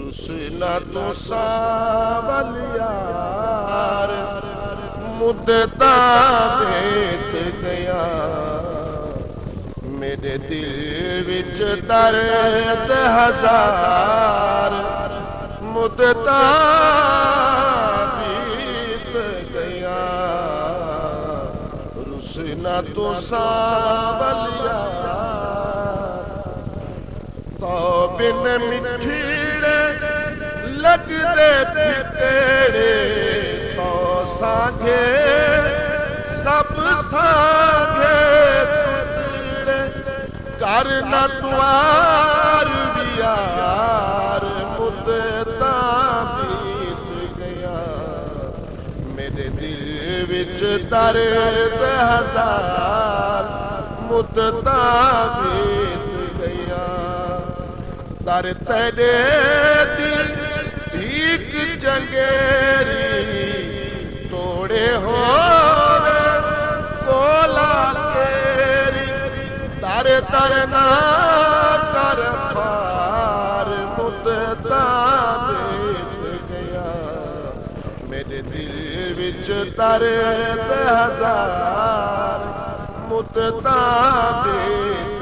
रुसना तो सावल यार मुद्दता देत गया मेरे दिल विच दर्द हजार मुद्दता बीत गया रुसना तो सावल यार तो बिन मिठीड़े लगदे फिटेड़े तो सांगे सब सांगे तुतड़े कर न द्वार यार मुद्दता बीत गया मेरे दिल विच दर्द हजार मुद्दता बीत गया दर तेरे दिल भीख चंगेरी तोड़े हो कोला केरी दर दर ना कर पार मुद्दता बीत गया मेरे दिल विच दर्द हजार मुद्दता बीत